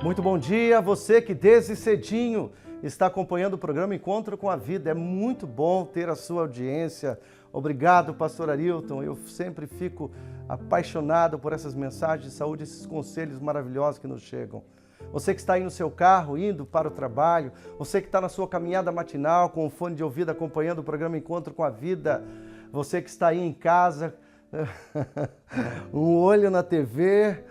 Muito bom dia, você que desde cedinho está acompanhando o programa Encontro com a Vida. É muito bom ter a sua audiência. Obrigado, pastor Arilton. Eu sempre fico apaixonado por essas mensagens de saúde, esses conselhos maravilhosos que nos chegam. Você que está aí no seu carro, indo para o trabalho, você que está na sua caminhada matinal com o fone de ouvido acompanhando o programa Encontro com a Vida, você que está aí em casa, um olho na TV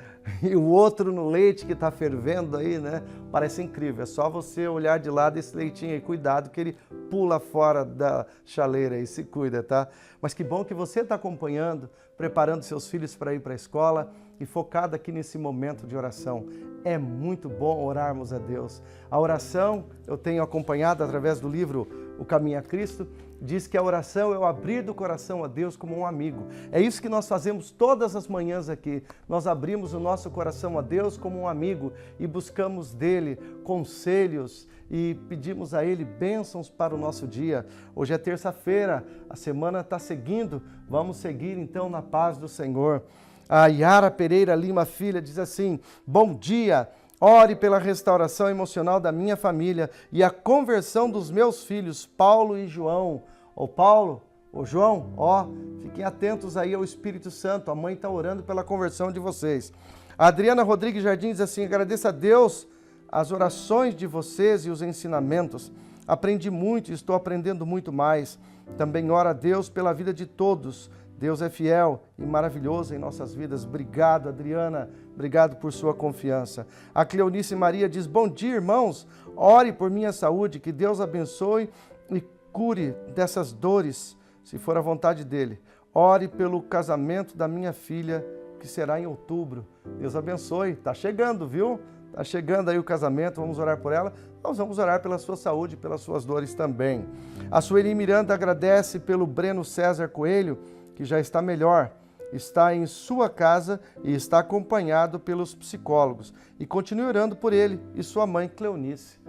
e o outro no leite que está fervendo aí, né? Parece incrível, é só você olhar de lado esse leitinho aí, cuidado que ele pula fora da chaleira e se cuida, tá? Mas que bom que você está acompanhando, preparando seus filhos para ir para a escola e focado aqui nesse momento de oração. É muito bom orarmos a Deus. A oração, eu tenho acompanhado através do livro O Caminho a Cristo, diz que a oração é o abrir do coração a Deus como um amigo. É isso que nós fazemos todas as manhãs aqui. Nós abrimos o nosso coração a Deus como um amigo e buscamos dele conselhos e pedimos a ele bênçãos para o nosso dia. Hoje é terça-feira, a semana está seguindo, vamos seguir então na paz do Senhor. A Yara Pereira Lima Filha diz assim: bom dia, ore pela restauração emocional da minha família e a conversão dos meus filhos, Paulo e João. Ô Paulo, ô João, fiquem atentos aí ao Espírito Santo, a mãe está orando pela conversão de vocês. A Adriana Rodrigues Jardim diz assim: agradeço a Deus as orações de vocês e os ensinamentos. Aprendi muito e estou aprendendo muito mais. Também oro a Deus pela vida de todos. Deus é fiel e maravilhoso em nossas vidas. Obrigado, Adriana. Obrigado por sua confiança. A Cleonice Maria diz: bom dia, irmãos. Ore por minha saúde, que Deus abençoe e cure dessas dores, se for a vontade dele. Ore pelo casamento da minha filha, que será em outubro. Deus abençoe. Está chegando, viu? Está chegando aí o casamento, vamos orar por ela. Nós vamos orar pela sua saúde, pelas suas dores também. A Sueli Miranda agradece pelo Breno César Coelho, que já está melhor, está em sua casa e está acompanhado pelos psicólogos. E continue orando por ele e sua mãe, Cleonice.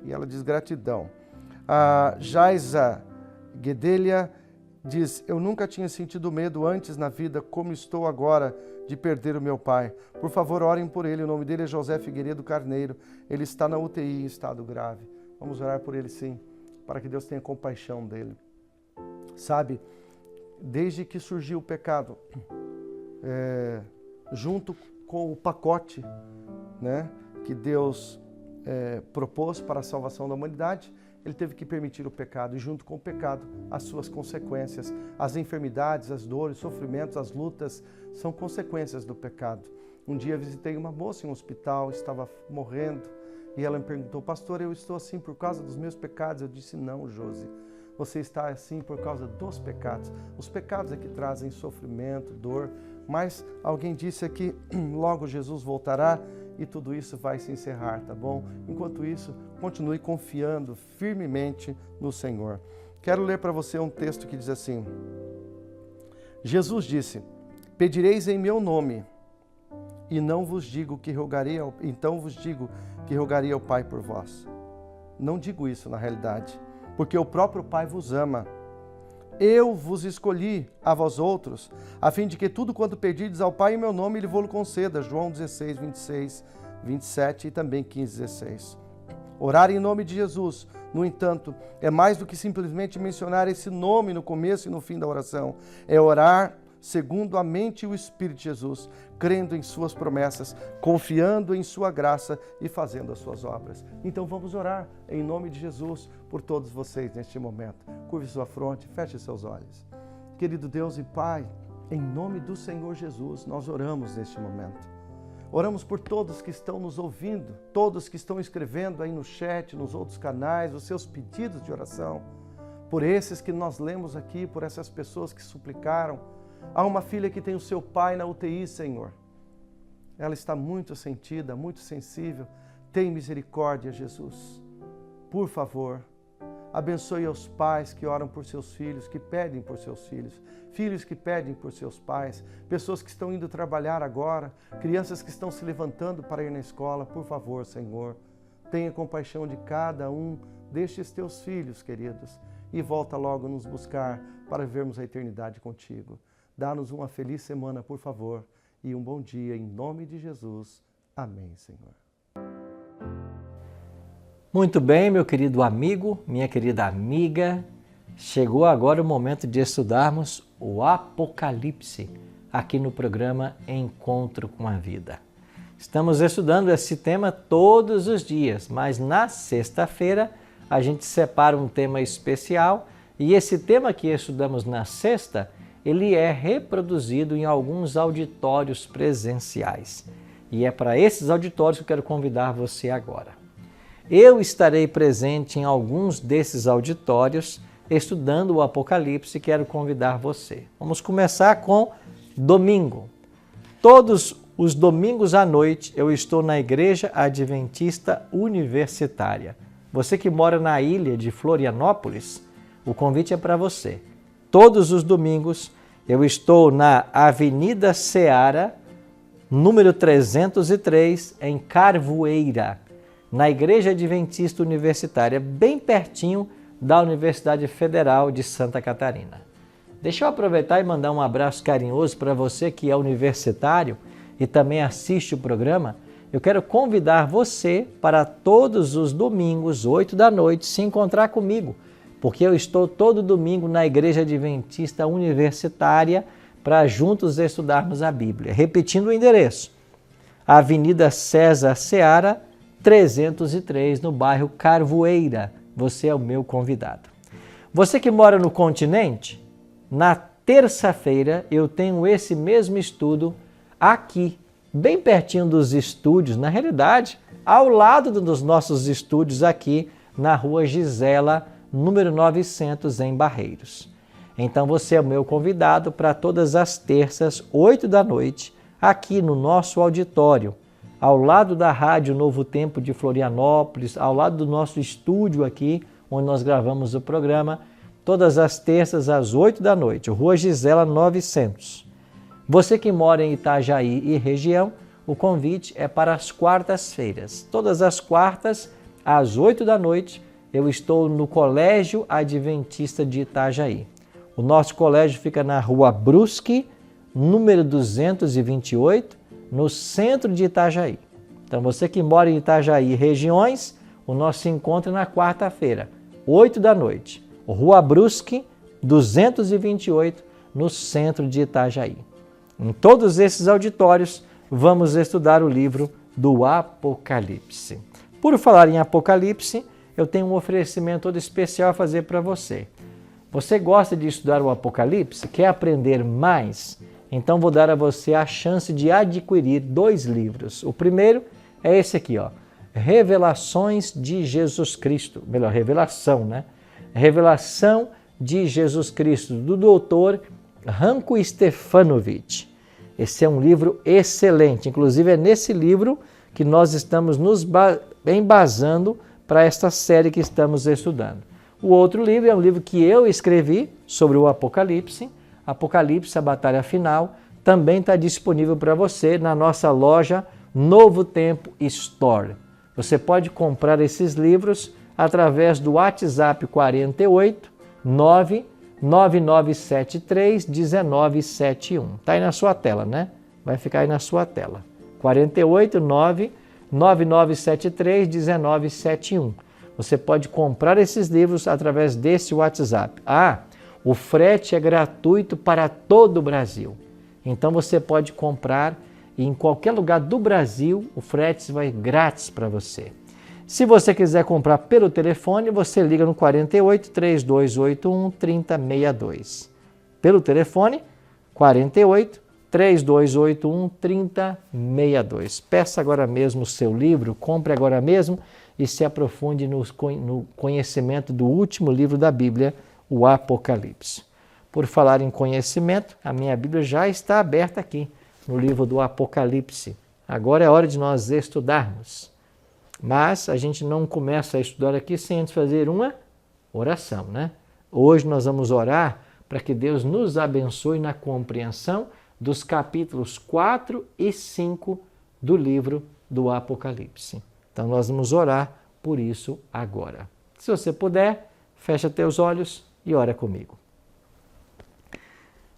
E ela diz gratidão. A Jaisa Guedelia diz: eu nunca tinha sentido medo antes na vida, como estou agora de perder o meu pai. Por favor, orem por ele. O nome dele é José Figueiredo Carneiro. Ele está na UTI em estado grave. Vamos orar por ele sim, para que Deus tenha compaixão dele. Sabe, desde que surgiu o pecado, junto com o pacote, né, que Deus propôs para a salvação da humanidade, ele teve que permitir o pecado e junto com o pecado as suas consequências, as enfermidades, as dores, os sofrimentos, as lutas são consequências do pecado. Um dia visitei uma moça em um hospital, estava morrendo e ela me perguntou: pastor, eu estou assim por causa dos meus pecados? Eu disse: não, Josi. Você está assim por causa dos pecados. Os pecados é que trazem sofrimento, dor, mas alguém disse aqui, logo Jesus voltará e tudo isso vai se encerrar, tá bom? Enquanto isso, continue confiando firmemente no Senhor. Quero ler para você um texto que diz assim: Jesus disse: pedireis em meu nome, e não vos digo que rogarei, então vos digo que rogarei ao Pai por vós. Não digo isso na realidade, porque o próprio Pai vos ama. Eu vos escolhi a vós outros, a fim de que tudo quanto pedirdes ao Pai em meu nome, Ele vos conceda. João 16, 26, 27 e também 15, 16. Orar em nome de Jesus, no entanto, é mais do que simplesmente mencionar esse nome no começo e no fim da oração. É orar segundo a mente e o Espírito de Jesus, crendo em suas promessas, confiando em sua graça e fazendo as suas obras. Então vamos orar em nome de Jesus por todos vocês neste momento. Curve sua fronte, feche seus olhos. Querido Deus e Pai, em nome do Senhor Jesus, nós oramos neste momento. Oramos por todos que estão nos ouvindo, todos que estão escrevendo aí no chat, nos outros canais, os seus pedidos de oração, por esses que nós lemos aqui, por essas pessoas que suplicaram. Há uma filha que tem o seu pai na UTI, Senhor. Ela está muito sentida, muito sensível. Tem misericórdia, Jesus. Por favor, abençoe os pais que oram por seus filhos, que pedem por seus filhos. Filhos que pedem por seus pais. Pessoas que estão indo trabalhar agora. Crianças que estão se levantando para ir na escola. Por favor, Senhor, tenha compaixão de cada um destes teus filhos, queridos. E volta logo nos buscar para vivermos a eternidade contigo. Dá-nos uma feliz semana, por favor, e um bom dia, em nome de Jesus. Amém, Senhor. Muito bem, meu querido amigo, minha querida amiga, chegou agora o momento de estudarmos o Apocalipse aqui no programa Encontro com a Vida. Estamos estudando esse tema todos os dias, mas na sexta-feira a gente separa um tema especial e esse tema que estudamos na sexta, ele é reproduzido em alguns auditórios presenciais. E é para esses auditórios que eu quero convidar você agora. Eu estarei presente em alguns desses auditórios estudando o Apocalipse e quero convidar você. Vamos começar com domingo. Todos os domingos à noite eu estou na Igreja Adventista Universitária. Você que mora na ilha de Florianópolis, o convite é para você. Todos os domingos eu estou na Avenida Seara, número 303, em Carvoeira, na Igreja Adventista Universitária, bem pertinho da Universidade Federal de Santa Catarina. Deixa eu aproveitar e mandar um abraço carinhoso para você que é universitário e também assiste o programa. Eu quero convidar você para todos os domingos, 8 da noite, se encontrar comigo, porque eu estou todo domingo na Igreja Adventista Universitária para juntos estudarmos a Bíblia. Repetindo o endereço, Avenida César Seara, 303, no bairro Carvoeira. Você é o meu convidado. Você que mora no continente, na terça-feira eu tenho esse mesmo estudo aqui, bem pertinho dos estúdios, na realidade, ao lado dos nossos estúdios aqui na Rua Gisela, número 900, em Barreiros. Então você é o meu convidado para todas as terças, 8 da noite, aqui no nosso auditório, ao lado da Rádio Novo Tempo de Florianópolis, ao lado do nosso estúdio aqui, onde nós gravamos o programa, todas as terças às 8 da noite, Rua Gisela 900. Você que mora em Itajaí e região, o convite é para as quartas-feiras. Todas as quartas, às 8 da noite, eu estou no Colégio Adventista de Itajaí. O nosso colégio fica na Rua Brusque, número 228, no centro de Itajaí. Então, você que mora em Itajaí e regiões, o nosso encontro é na quarta-feira, 8 da noite. Rua Brusque, 228, no centro de Itajaí. Em todos esses auditórios, vamos estudar o livro do Apocalipse. Por falar em Apocalipse, eu tenho um oferecimento todo especial a fazer para você. Você gosta de estudar o Apocalipse? Quer aprender mais? Então vou dar a você a chance de adquirir 2 livros. O primeiro é esse aqui, ó, Revelações de Jesus Cristo. Melhor, Revelação, né? Revelação de Jesus Cristo, do doutor Ranko Stefanovic. Esse é um livro excelente. Inclusive é nesse livro que nós estamos nos embasando para esta série que estamos estudando. O outro livro é um livro que eu escrevi sobre o Apocalipse, Apocalipse, a Batalha Final, também está disponível para você na nossa loja Novo Tempo Store. Você pode comprar esses livros através do WhatsApp 48 99973 1971. Está aí na sua tela, né? Vai ficar aí na sua tela. 48 99973 1971. Você pode comprar esses livros através desse WhatsApp. O frete é gratuito para todo o Brasil. Então você pode comprar e em qualquer lugar do Brasil, o frete vai grátis para você. Se você quiser comprar pelo telefone, você liga no 48 3281 3062. Pelo telefone, 48 3281 3062. Peça agora mesmo o seu livro, compre agora mesmo e se aprofunde no conhecimento do último livro da Bíblia, o Apocalipse. Por falar em conhecimento, a minha Bíblia já está aberta aqui, no livro do Apocalipse. Agora é hora de nós estudarmos. Mas a gente não começa a estudar aqui sem antes fazer uma oração, né? Hoje nós vamos orar para que Deus nos abençoe na compreensão dos capítulos 4 e 5 do livro do Apocalipse. Então nós vamos orar por isso agora. Se você puder, fecha teus olhos e ora comigo.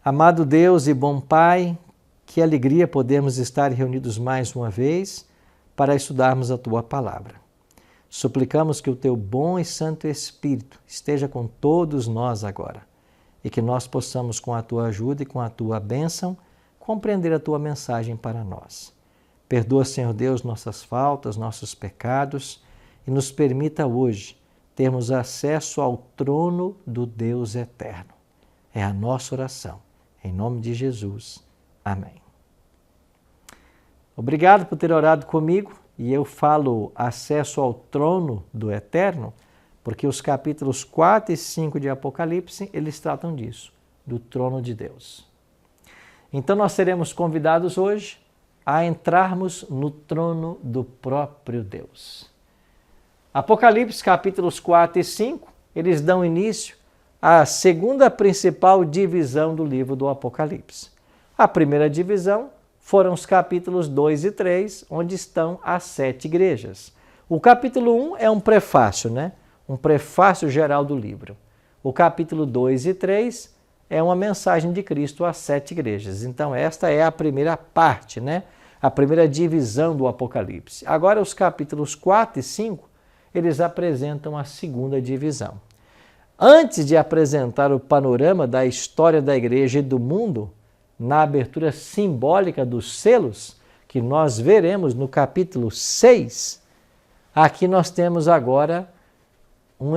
Amado Deus e bom Pai, que alegria podermos estar reunidos mais uma vez para estudarmos a Tua Palavra. Suplicamos que o teu bom e santo Espírito esteja com todos nós agora e que nós possamos, com a tua ajuda e com a tua bênção, compreender a tua mensagem para nós. Perdoa, Senhor Deus, nossas faltas, nossos pecados e nos permita hoje termos acesso ao trono do Deus eterno. É a nossa oração. Em nome de Jesus. Amém. Obrigado por ter orado comigo. E eu falo acesso ao trono do Eterno, porque os capítulos 4 e 5 de Apocalipse, eles tratam disso, do trono de Deus. Então nós seremos convidados hoje a entrarmos no trono do próprio Deus. Apocalipse, capítulos 4 e 5, eles dão início à segunda principal divisão do livro do Apocalipse. A primeira divisão foram os capítulos 2 e 3, onde estão as 7 igrejas. O capítulo 1 é um prefácio, né? Um prefácio geral do livro. O capítulo 2 e 3 é uma mensagem de Cristo às 7 igrejas. Então, esta é a primeira parte, né? A primeira divisão do Apocalipse. Agora, os capítulos 4 e 5, eles apresentam a segunda divisão. Antes de apresentar o panorama da história da igreja e do mundo, na abertura simbólica dos selos, que nós veremos no capítulo 6, aqui nós temos agora,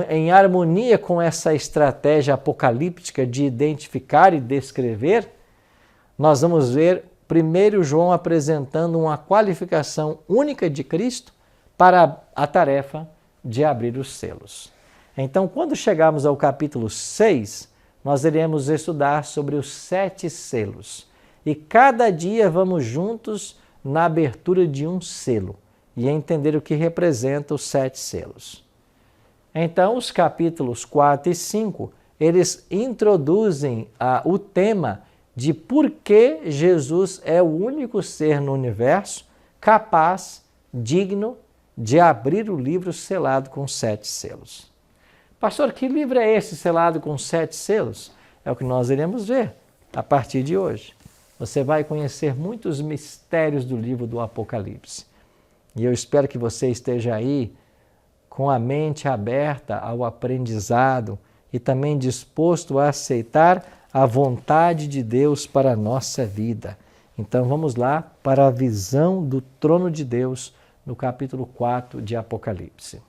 em harmonia com essa estratégia apocalíptica de identificar e descrever, nós vamos ver primeiro João apresentando uma qualificação única de Cristo para a tarefa de abrir os selos. Então, quando chegarmos ao capítulo 6, nós iremos estudar sobre os 7 selos. E cada dia vamos juntos na abertura de um selo e entender o que representa os 7 selos. Então, os capítulos 4 e 5, eles introduzem o tema de por que Jesus é o único ser no universo capaz, digno de abrir o livro selado com 7 selos. Pastor, que livro é esse selado com 7 selos? É o que nós iremos ver a partir de hoje. Você vai conhecer muitos mistérios do livro do Apocalipse. E eu espero que você esteja aí com a mente aberta ao aprendizado e também disposto a aceitar a vontade de Deus para a nossa vida. Então vamos lá para a visão do trono de Deus no capítulo 4 de Apocalipse.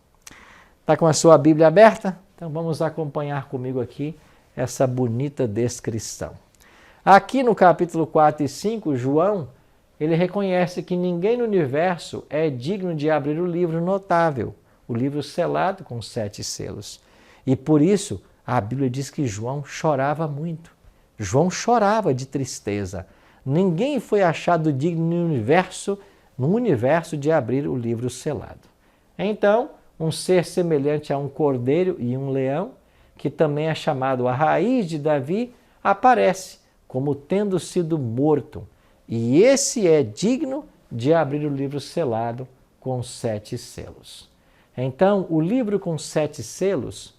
Está com a sua Bíblia aberta? Então vamos acompanhar comigo aqui essa bonita descrição. Aqui no capítulo 4 e 5, João, ele reconhece que ninguém no universo é digno de abrir o livro notável, o livro selado com 7 selos. E por isso, a Bíblia diz que João chorava muito. João chorava de tristeza. Ninguém foi achado digno no universo de abrir o livro selado. Então, um ser semelhante a um cordeiro e um leão, que também é chamado a raiz de Davi, aparece como tendo sido morto. E esse é digno de abrir o livro selado com 7 selos. Então, o livro com 7 selos,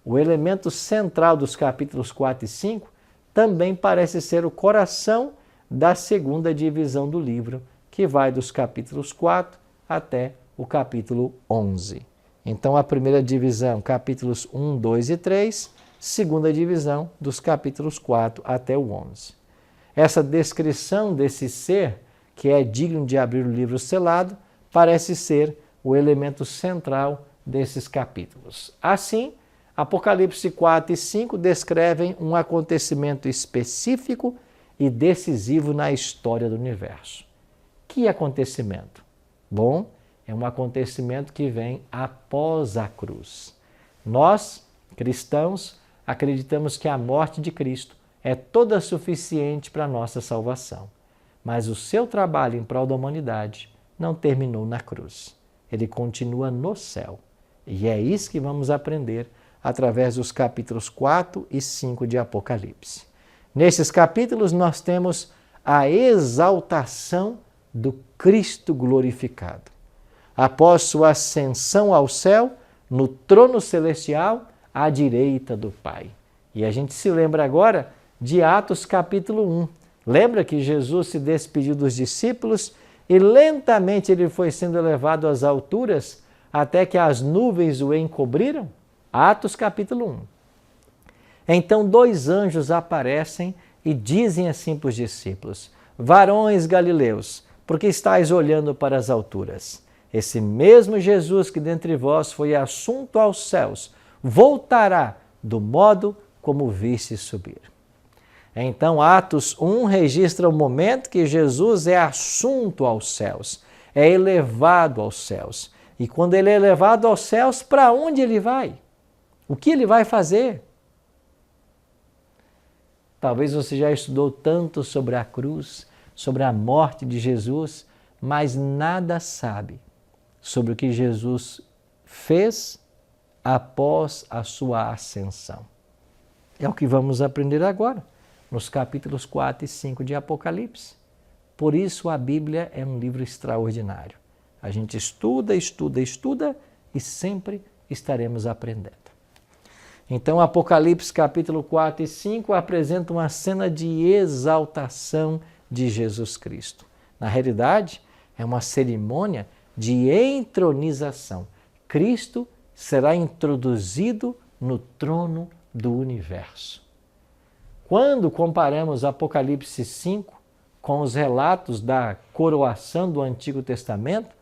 o elemento central dos capítulos 4 e 5, também parece ser o coração da segunda divisão do livro, que vai dos capítulos 4 até o capítulo 11. Então, a primeira divisão, capítulos 1, 2 e 3, segunda divisão, dos capítulos 4 até o 11. Essa descrição desse ser, que é digno de abrir o livro selado, parece ser o elemento central desses capítulos. Assim, Apocalipse 4 e 5 descrevem um acontecimento específico e decisivo na história do universo. Que acontecimento? Bom, é um acontecimento que vem após a cruz. Nós, cristãos, acreditamos que a morte de Cristo é toda suficiente para a nossa salvação. Mas o seu trabalho em prol da humanidade não terminou na cruz. Ele continua no céu. E é isso que vamos aprender através dos capítulos 4 e 5 de Apocalipse. Nesses capítulos nós temos a exaltação do Cristo glorificado. Após sua ascensão ao céu, no trono celestial, à direita do Pai. E a gente se lembra agora de Atos capítulo 1. Lembra que Jesus se despediu dos discípulos e lentamente ele foi sendo elevado às alturas até que as nuvens o encobriram? Atos capítulo 1. Então 2 anjos aparecem e dizem assim para os discípulos: varões galileus, por que estáis olhando para as alturas? Esse mesmo Jesus que dentre vós foi assunto aos céus, voltará do modo como viste subir. Então Atos 1 registra o momento que Jesus é assunto aos céus, é elevado aos céus. E quando ele é elevado aos céus, para onde ele vai? O que ele vai fazer? Talvez você já estudou tanto sobre a cruz, sobre a morte de Jesus, mas nada sabe sobre o que Jesus fez após a sua ascensão. É o que vamos aprender agora, nos capítulos 4 e 5 de Apocalipse. Por isso a Bíblia é um livro extraordinário. A gente estuda, estuda, estuda e sempre estaremos aprendendo. Então, Apocalipse capítulo 4 e 5 apresenta uma cena de exaltação de Jesus Cristo. Na realidade, é uma cerimônia de entronização. Cristo será introduzido no trono do universo. Quando comparamos Apocalipse 5 com os relatos da coroação do Antigo Testamento,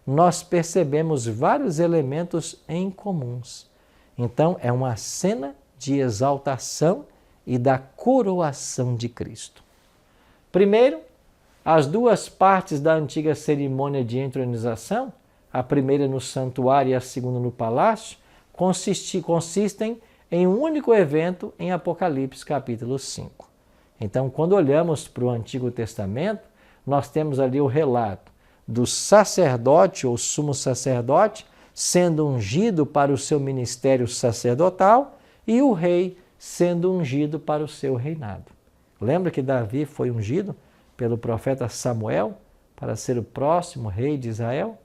nós percebemos vários elementos em comuns. Então, é uma cena de exaltação e da coroação de Cristo. Primeiro, as 2 partes da antiga cerimônia de entronização, a primeira no santuário e a segunda no palácio, consistem em um único evento em Apocalipse capítulo 5. Então, quando olhamos para o Antigo Testamento, nós temos ali o relato do sacerdote ou sumo sacerdote sendo ungido para o seu ministério sacerdotal e o rei sendo ungido para o seu reinado. Lembra que Davi foi ungido pelo profeta Samuel para ser o próximo rei de Israel?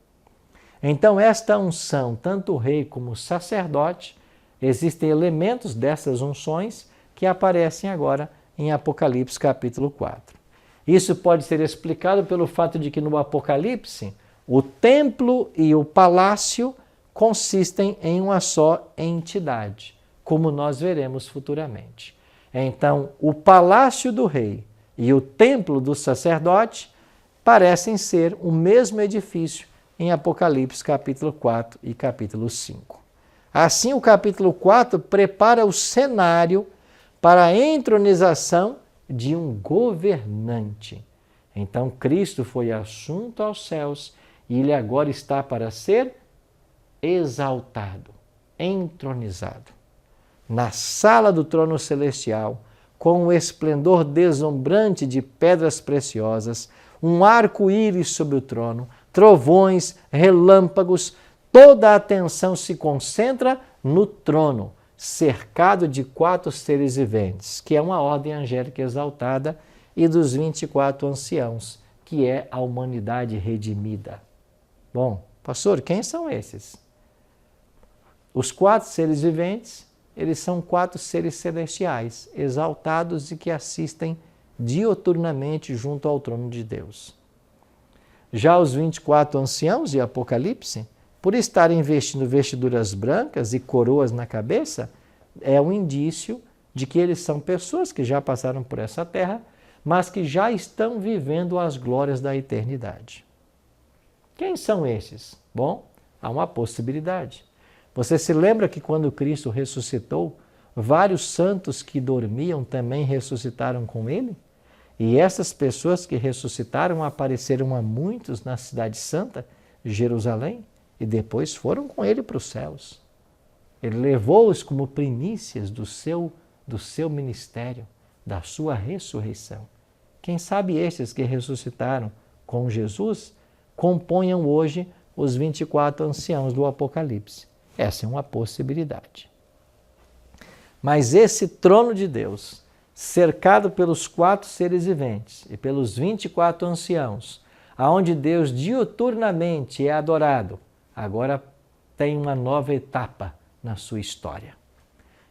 Então, esta unção, tanto o rei como o sacerdote, existem elementos dessas unções que aparecem agora em Apocalipse capítulo 4. Isso pode ser explicado pelo fato de que no Apocalipse, o templo e o palácio consistem em uma só entidade, como nós veremos futuramente. Então, o palácio do rei e o templo do sacerdote parecem ser o mesmo edifício em Apocalipse capítulo 4 e capítulo 5. Assim, o capítulo 4 prepara o cenário para a entronização de um governante. Então, Cristo foi assunto aos céus e ele agora está para ser exaltado, entronizado. Na sala do trono celestial, com um esplendor deslumbrante de pedras preciosas, um arco-íris sobre o trono, trovões, relâmpagos, toda a atenção se concentra no trono, cercado de 4 seres viventes, que é uma ordem angélica exaltada, e dos 24 anciãos, que é a humanidade redimida. Bom, pastor, quem são esses? Os 4 seres viventes, eles são 4 seres celestiais, exaltados e que assistem dioturnamente junto ao trono de Deus. Já os 24 anciãos de Apocalipse, por estarem vestindo vestiduras brancas e coroas na cabeça, é um indício de que eles são pessoas que já passaram por essa terra, mas que já estão vivendo as glórias da eternidade. Quem são esses? Bom, há uma possibilidade. Você se lembra que quando Cristo ressuscitou, vários santos que dormiam também ressuscitaram com ele? E essas pessoas que ressuscitaram apareceram a muitos na cidade santa, Jerusalém, e depois foram com ele para os céus. Ele levou-os como primícias do seu ministério, da sua ressurreição. Quem sabe estes que ressuscitaram com Jesus componham hoje os 24 anciãos do Apocalipse. Essa é uma possibilidade. Mas esse trono de Deus, cercado pelos 4 seres viventes e pelos 24 anciãos, aonde Deus diuturnamente é adorado, agora tem uma nova etapa na sua história.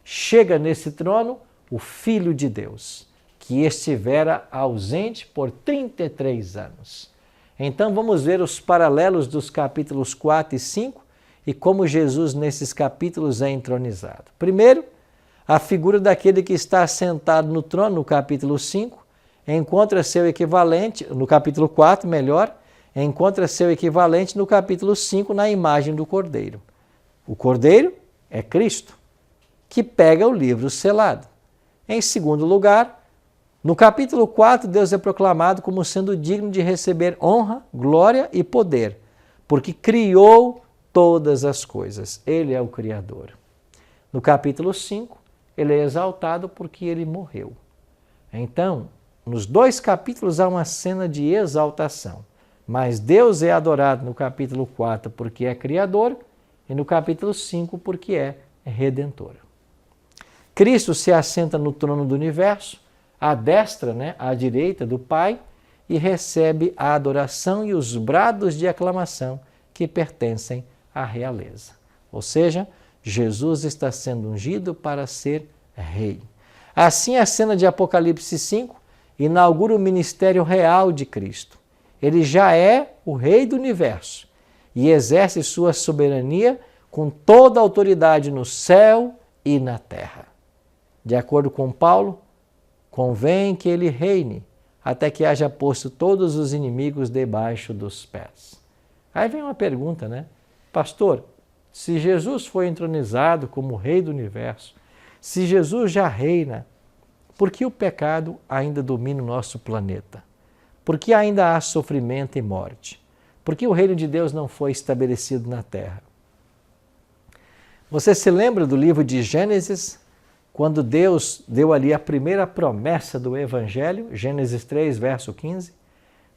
Chega nesse trono o Filho de Deus, que estivera ausente por 33 anos. Então vamos ver os paralelos dos capítulos 4 e 5 e como Jesus nesses capítulos é entronizado. Primeiro, a figura daquele que está sentado no trono, no capítulo 5, encontra seu equivalente, no capítulo 4, melhor, encontra seu equivalente no capítulo 5, na imagem do Cordeiro. O Cordeiro é Cristo, que pega o livro selado. Em segundo lugar, no capítulo 4, Deus é proclamado como sendo digno de receber honra, glória e poder, porque criou todas as coisas. Ele é o Criador. No capítulo 5, ele é exaltado porque ele morreu. Então, nos dois capítulos há uma cena de exaltação, mas Deus é adorado no capítulo 4 porque é Criador e no capítulo 5 porque é Redentor. Cristo se assenta no trono do universo, à destra, à direita do Pai, e recebe a adoração e os brados de aclamação que pertencem à realeza. Ou seja, Jesus está sendo ungido para ser rei. Assim, a cena de Apocalipse 5 inaugura o ministério real de Cristo. Ele já é o rei do universo e exerce sua soberania com toda a autoridade no céu e na terra. De acordo com Paulo, convém que ele reine até que haja posto todos os inimigos debaixo dos pés. Aí vem uma pergunta, Pastor, se Jesus foi entronizado como rei do universo, se Jesus já reina, por que o pecado ainda domina o nosso planeta? Por que ainda há sofrimento e morte? Por que o reino de Deus não foi estabelecido na terra? Você se lembra do livro de Gênesis, quando Deus deu ali a primeira promessa do Evangelho, Gênesis 3, verso 15?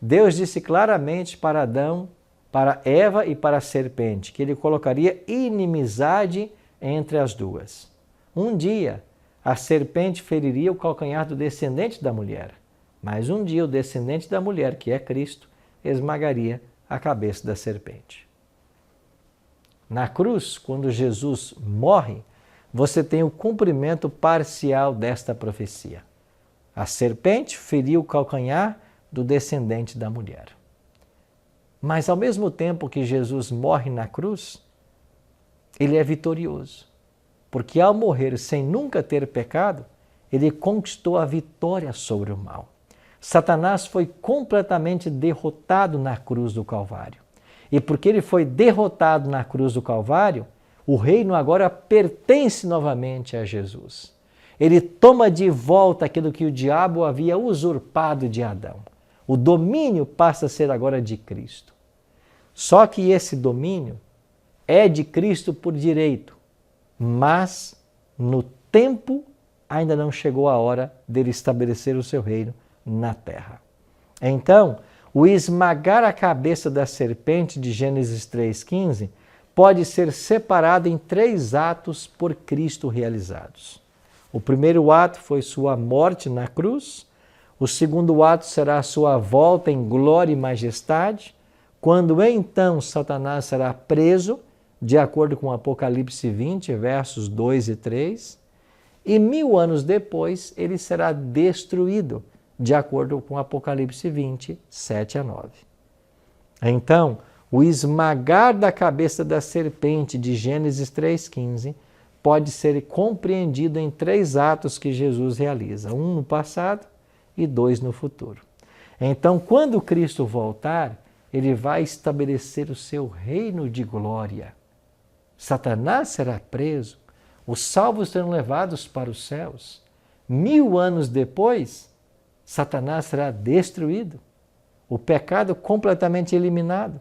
Deus disse claramente para Adão, para Eva e para a serpente, que ele colocaria inimizade entre as duas. Um dia, a serpente feriria o calcanhar do descendente da mulher, mas um dia o descendente da mulher, que é Cristo, esmagaria a cabeça da serpente. Na cruz, quando Jesus morre, você tem o cumprimento parcial desta profecia. A serpente feriu o calcanhar do descendente da mulher. Mas ao mesmo tempo que Jesus morre na cruz, ele é vitorioso. Porque ao morrer sem nunca ter pecado, ele conquistou a vitória sobre o mal. Satanás foi completamente derrotado na cruz do Calvário. E porque ele foi derrotado na cruz do Calvário, o reino agora pertence novamente a Jesus. Ele toma de volta aquilo que o diabo havia usurpado de Adão. O domínio passa a ser agora de Cristo. Só que esse domínio é de Cristo por direito, mas no tempo ainda não chegou a hora dele estabelecer o seu reino na terra. Então, o esmagar a cabeça da serpente de Gênesis 3,15 pode ser separado em 3 atos por Cristo realizados. O primeiro ato foi sua morte na cruz, o segundo ato será a sua volta em glória e majestade, quando então Satanás será preso, de acordo com Apocalipse 20, versos 2 e 3, e 1000 anos depois ele será destruído, de acordo com Apocalipse 20, 7 a 9. Então, o esmagar da cabeça da serpente de Gênesis 3,15 pode ser compreendido em 3 atos que Jesus realiza, 1 no passado e 2 no futuro. Então, quando Cristo voltar, ele vai estabelecer o seu reino de glória. Satanás será preso, os salvos serão levados para os céus. 1000 anos depois, Satanás será destruído, o pecado completamente eliminado.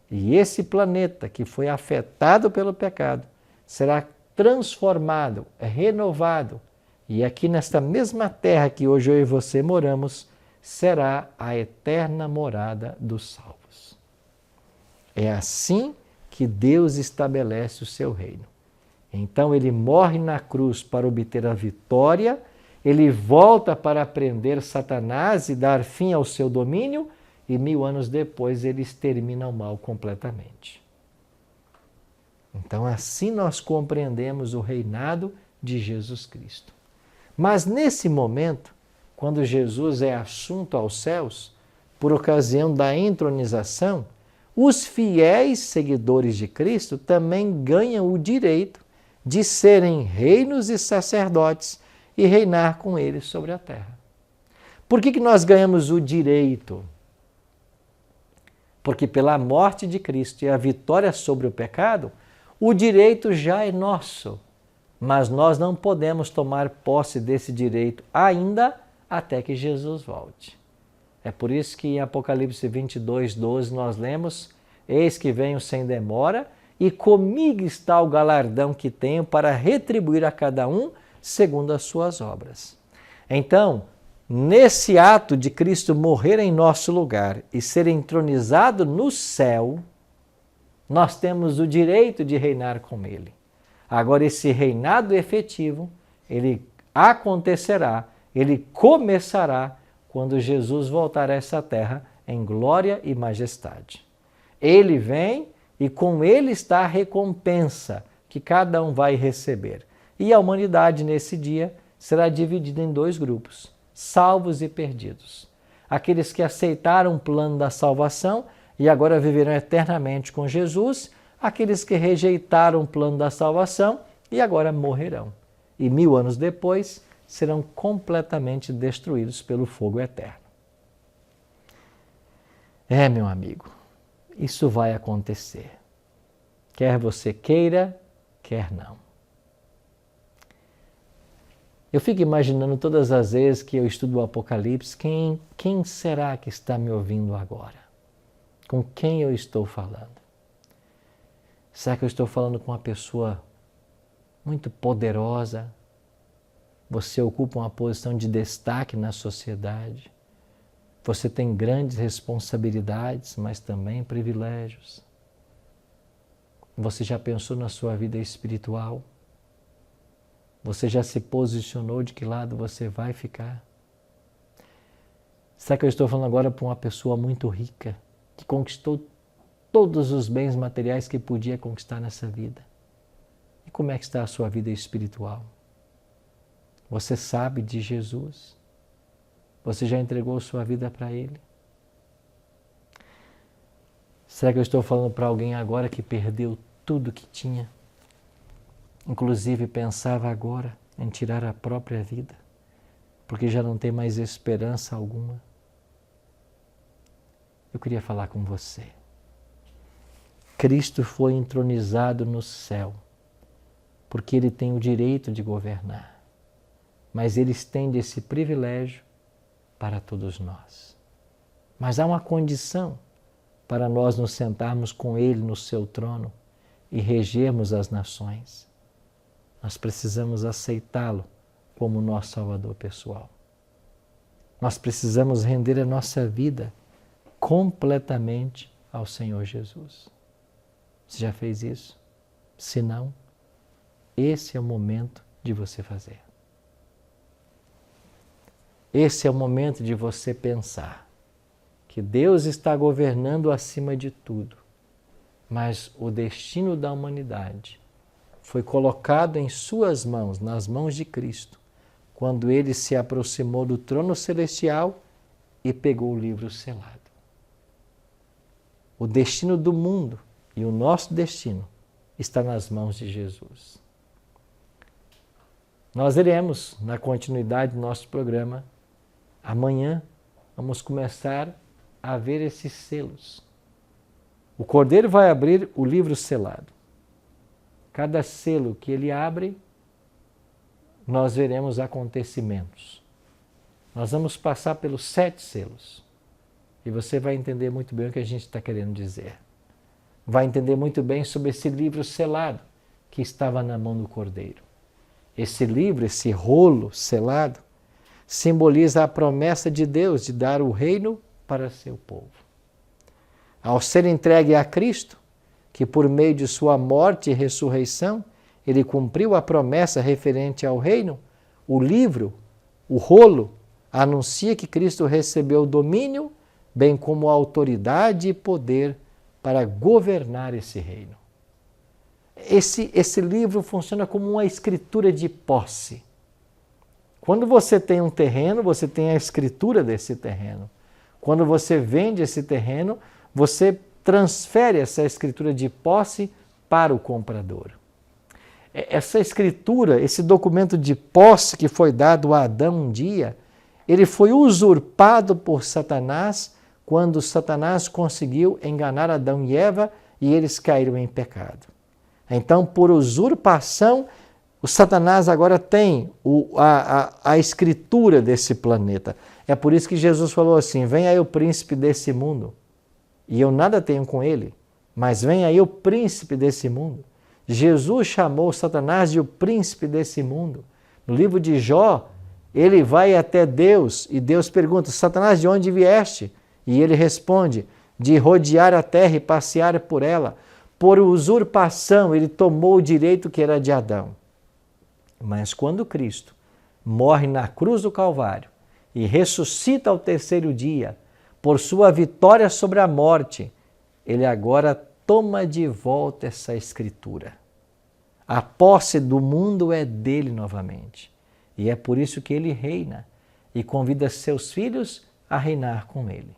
E esse planeta que foi afetado pelo pecado será transformado, renovado. E aqui nesta mesma terra que hoje eu e você moramos, será a eterna morada dos salvos. É assim que Deus estabelece o seu reino. Então ele morre na cruz para obter a vitória, ele volta para prender Satanás e dar fim ao seu domínio, e 1000 anos depois ele extermina o mal completamente. Então assim nós compreendemos o reinado de Jesus Cristo. Mas nesse momento, quando Jesus é assunto aos céus, por ocasião da entronização, os fiéis seguidores de Cristo também ganham o direito de serem reinos e sacerdotes e reinar com ele sobre a terra. Por que nós ganhamos o direito? Porque pela morte de Cristo e a vitória sobre o pecado, o direito já é nosso, mas nós não podemos tomar posse desse direito ainda até que Jesus volte. É por isso que em Apocalipse 22:12 nós lemos: eis que venho sem demora e comigo está o galardão que tenho para retribuir a cada um segundo as suas obras. Então, nesse ato de Cristo morrer em nosso lugar e ser entronizado no céu, nós temos o direito de reinar com Ele. Agora, esse reinado efetivo, ele acontecerá, ele começará quando Jesus voltar a essa terra em glória e majestade. Ele vem e com ele está a recompensa que cada um vai receber. E a humanidade nesse dia será dividida em dois grupos, salvos e perdidos. Aqueles que aceitaram o plano da salvação e agora viverão eternamente com Jesus, aqueles que rejeitaram o plano da salvação e agora morrerão. E 1000 anos depois serão completamente destruídos pelo fogo eterno. Meu amigo, isso vai acontecer. Quer você queira, quer não. Eu fico imaginando todas as vezes que eu estudo o Apocalipse, quem será que está me ouvindo agora? Com quem eu estou falando? Será que eu estou falando com uma pessoa muito poderosa? Você ocupa uma posição de destaque na sociedade. Você tem grandes responsabilidades, mas também privilégios. Você já pensou na sua vida espiritual? Você já se posicionou de que lado você vai ficar? Será que eu estou falando agora para uma pessoa muito rica, que conquistou todos os bens materiais que podia conquistar nessa vida? E como é que está a sua vida espiritual? Você sabe de Jesus? Você já entregou sua vida para Ele? Será que eu estou falando para alguém agora que perdeu tudo que tinha? Inclusive pensava agora em tirar a própria vida, porque já não tem mais esperança alguma? Eu queria falar com você. Cristo foi entronizado no céu, porque Ele tem o direito de governar, mas Ele estende esse privilégio para todos nós. Mas há uma condição para nós nos sentarmos com Ele no seu trono e regermos as nações. Nós precisamos aceitá-lo como nosso Salvador pessoal. Nós precisamos render a nossa vida completamente ao Senhor Jesus. Você já fez isso? Se não, esse é o momento de você fazer. Esse é o momento de você pensar que Deus está governando acima de tudo, mas o destino da humanidade foi colocado em suas mãos, nas mãos de Cristo, quando Ele se aproximou do trono celestial e pegou o livro selado. O destino do mundo e o nosso destino está nas mãos de Jesus. Nós iremos, na continuidade do nosso programa, amanhã vamos começar a ver esses selos. O Cordeiro vai abrir o livro selado. Cada selo que ele abre, nós veremos acontecimentos. Nós vamos passar pelos 7 selos. E você vai entender muito bem o que a gente está querendo dizer. Vai entender muito bem sobre esse livro selado que estava na mão do Cordeiro. Esse livro, esse rolo selado, simboliza a promessa de Deus de dar o reino para seu povo. Ao ser entregue a Cristo, que por meio de sua morte e ressurreição, ele cumpriu a promessa referente ao reino, o livro, o rolo, anuncia que Cristo recebeu o domínio, bem como a autoridade e poder para governar esse reino. Esse livro funciona como uma escritura de posse. Quando você tem um terreno, você tem a escritura desse terreno. Quando você vende esse terreno, você transfere essa escritura de posse para o comprador. Essa escritura, esse documento de posse que foi dado a Adão um dia, ele foi usurpado por Satanás quando Satanás conseguiu enganar Adão e Eva e eles caíram em pecado. Então, por usurpação, o Satanás agora tem a escritura desse planeta. É por isso que Jesus falou assim, vem aí o príncipe desse mundo, e eu nada tenho com ele, mas vem aí o príncipe desse mundo. Jesus chamou Satanás de o príncipe desse mundo. No livro de Jó, ele vai até Deus e Deus pergunta, Satanás, de onde vieste? E ele responde, de rodear a terra e passear por ela. Por usurpação, ele tomou o direito que era de Adão. Mas quando Cristo morre na cruz do Calvário e ressuscita ao terceiro dia, por sua vitória sobre a morte, ele agora toma de volta essa escritura. A posse do mundo é dele novamente. E é por isso que ele reina e convida seus filhos a reinar com ele.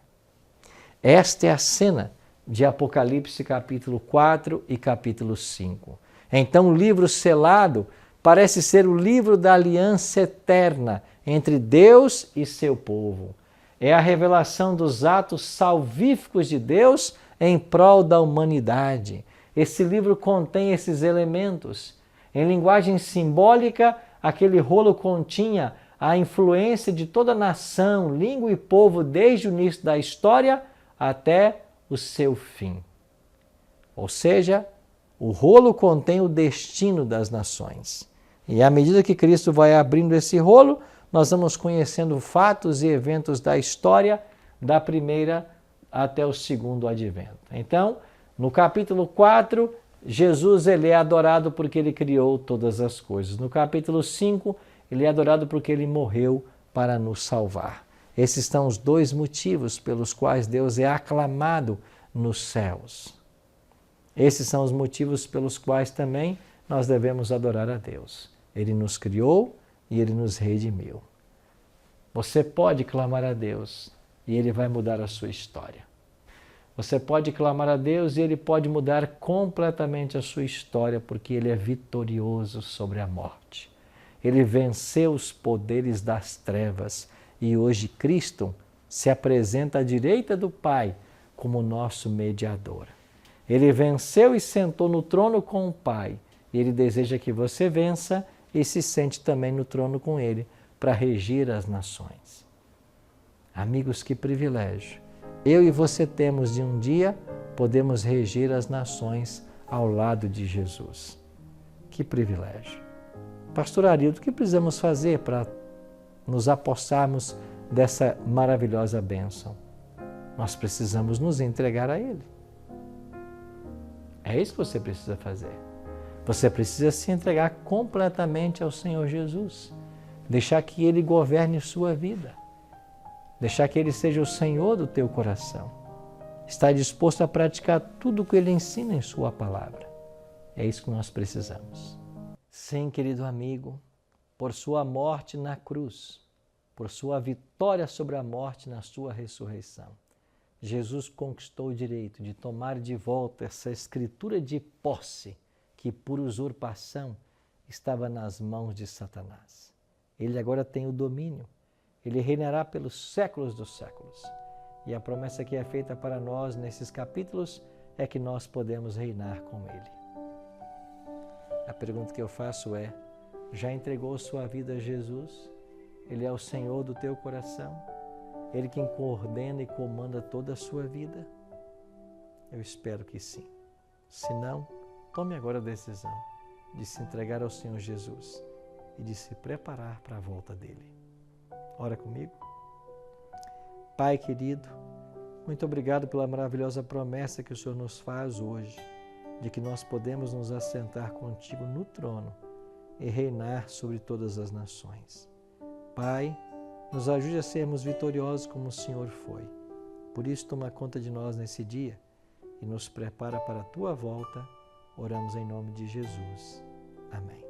Esta é a cena de Apocalipse capítulo 4 e capítulo 5. Então o livro selado parece ser o livro da aliança eterna entre Deus e seu povo. É a revelação dos atos salvíficos de Deus em prol da humanidade. Esse livro contém esses elementos. Em linguagem simbólica, aquele rolo continha a influência de toda nação, língua e povo desde o início da história até o seu fim. Ou seja, o rolo contém o destino das nações. E à medida que Cristo vai abrindo esse rolo, nós vamos conhecendo fatos e eventos da história da primeira até o segundo advento. Então, no capítulo 4, Jesus ele é adorado porque ele criou todas as coisas. No capítulo 5, ele é adorado porque ele morreu para nos salvar. Esses são os dois motivos pelos quais Deus é aclamado nos céus. Esses são os motivos pelos quais também nós devemos adorar a Deus. Ele nos criou e ele nos redimiu. Você pode clamar a Deus e ele vai mudar a sua história. Você pode clamar a Deus e ele pode mudar completamente a sua história porque ele é vitorioso sobre a morte. Ele venceu os poderes das trevas e hoje Cristo se apresenta à direita do Pai como nosso mediador. Ele venceu e sentou no trono com o Pai. E ele deseja que você vença e se sente também no trono com ele para regir as nações. Amigos, que privilégio! Eu e você temos de um dia podemos regir as nações ao lado de Jesus. Que privilégio! Pastor Arilton, o que precisamos fazer para nos apossarmos dessa maravilhosa bênção? Nós precisamos nos entregar a Ele. É isso que você precisa fazer. Você precisa se entregar completamente ao Senhor Jesus. Deixar que Ele governe sua vida. Deixar que Ele seja o Senhor do teu coração. Estar disposto a praticar tudo o que Ele ensina em sua palavra. É isso que nós precisamos. Sim, querido amigo, por sua morte na cruz, por sua vitória sobre a morte na sua ressurreição, Jesus conquistou o direito de tomar de volta essa escritura de posse que, por usurpação, estava nas mãos de Satanás. Ele agora tem o domínio. Ele reinará pelos séculos dos séculos. E a promessa que é feita para nós nesses capítulos é que nós podemos reinar com Ele. A pergunta que eu faço é, já entregou sua vida a Jesus? Ele é o Senhor do teu coração? Ele quem coordena e comanda toda a sua vida? Eu espero que sim. Se não, tome agora a decisão de se entregar ao Senhor Jesus e de se preparar para a volta dele. Ora comigo. Pai querido, muito obrigado pela maravilhosa promessa que o Senhor nos faz hoje, de que nós podemos nos assentar contigo no trono e reinar sobre todas as nações. Pai, nos ajude a sermos vitoriosos como o Senhor foi. Por isso, toma conta de nós nesse dia e nos prepara para a tua volta. Oramos em nome de Jesus. Amém.